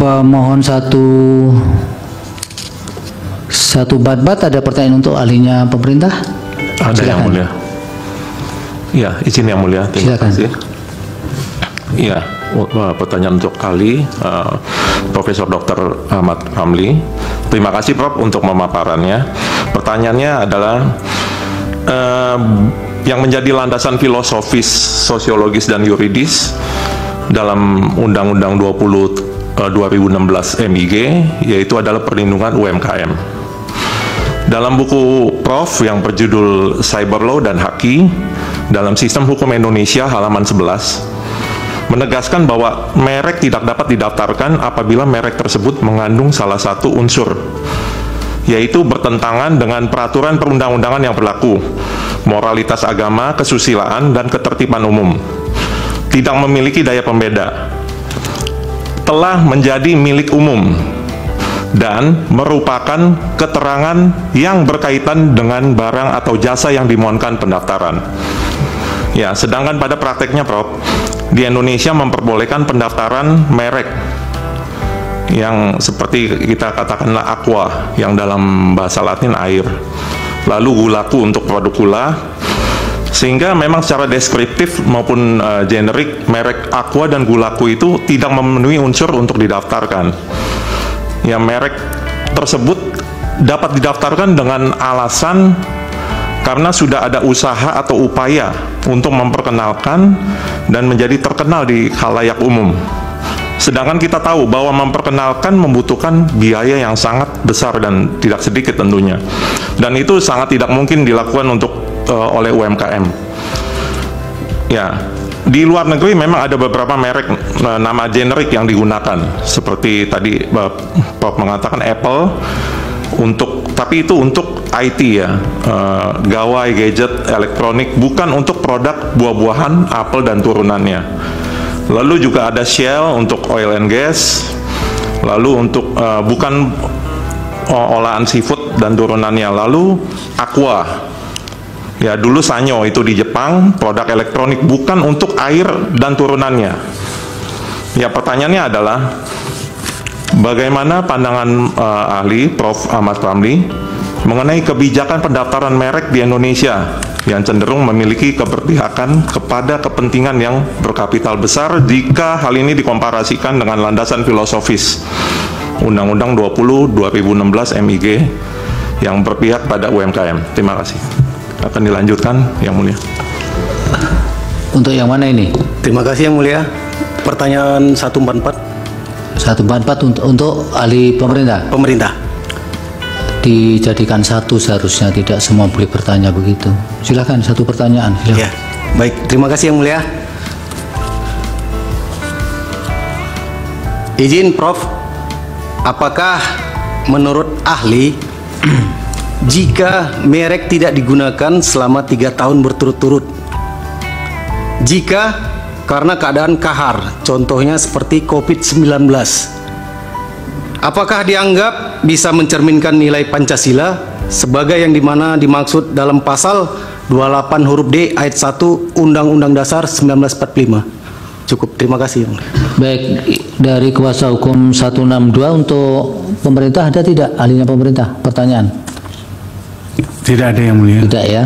pemohon satu bat ada pertanyaan untuk ahlinya pemerintah? Ada. Silakan. Yang mulia. Ya, izin yang mulia. Terima kasih. Ya, pertanyaan untuk ahli Profesor Dr. Ahmad Ramli. Terima kasih Prof untuk pemaparannya. Pertanyaannya adalah yang menjadi landasan filosofis, sosiologis dan yuridis dalam Undang-Undang 2016 MIG yaitu adalah perlindungan UMKM. Dalam buku Prof yang berjudul Cyber Law dan Haki dalam Sistem Hukum Indonesia halaman 11 menegaskan bahwa merek tidak dapat didaftarkan apabila merek tersebut mengandung salah satu unsur, yaitu bertentangan dengan peraturan perundang-undangan yang berlaku, moralitas agama, kesusilaan, dan ketertiban umum, tidak memiliki daya pembeda, telah menjadi milik umum, dan merupakan keterangan yang berkaitan dengan barang atau jasa yang dimohonkan pendaftaran. Ya, sedangkan pada prakteknya Prof, di Indonesia memperbolehkan pendaftaran merek yang seperti kita katakanlah aqua yang dalam bahasa Latin air, lalu gulaku untuk produk gula, sehingga memang secara deskriptif maupun generik merek aqua dan gulaku itu tidak memenuhi unsur untuk didaftarkan. Ya, merek tersebut dapat didaftarkan dengan alasan karena sudah ada usaha atau upaya untuk memperkenalkan dan menjadi terkenal di khalayak umum. Sedangkan kita tahu bahwa memperkenalkan membutuhkan biaya yang sangat besar dan tidak sedikit tentunya. Dan itu sangat tidak mungkin dilakukan oleh UMKM. Ya, di luar negeri memang ada beberapa merek nama generik yang digunakan. Seperti tadi Prof mengatakan Apple tapi itu untuk IT ya, gawai, gadget, elektronik, bukan untuk produk buah-buahan, apel dan turunannya. Lalu juga ada Shell untuk oil and gas, lalu untuk bukan olahan seafood dan turunannya, lalu Aqua. Ya, dulu Sanyo itu di Jepang, produk elektronik bukan untuk air dan turunannya. Ya, pertanyaannya adalah bagaimana pandangan ahli Prof. Ahmad Ramli mengenai kebijakan pendaftaran merek di Indonesia yang cenderung memiliki keberpihakan kepada kepentingan yang berkapital besar jika hal ini dikomparasikan dengan landasan filosofis Undang-Undang 2016 MIG yang berpihak pada UMKM. Terima kasih. Akan dilanjutkan, Yang Mulia. Untuk yang mana ini? Terima kasih Yang Mulia. Pertanyaan 144. 144 untuk ahli pemerintah. Pemerintah. Dijadikan satu seharusnya, tidak semua boleh bertanya begitu. Silakan satu pertanyaan. Silakan. Ya, baik. Terima kasih Yang Mulia. Izin Prof, apakah menurut ahli jika merek tidak digunakan selama 3 tahun berturut-turut, jika karena keadaan kahar, contohnya seperti COVID-19, apakah dianggap bisa mencerminkan nilai Pancasila sebagai yang dimana dimaksud dalam pasal 28 huruf D ayat 1 Undang-Undang Dasar 1945? Cukup, terima kasih. Baik, dari kuasa hukum 162 untuk pemerintah ada tidak ahlinya pemerintah? Pertanyaan? Tidak ada Yang Mulia. Tidak ya.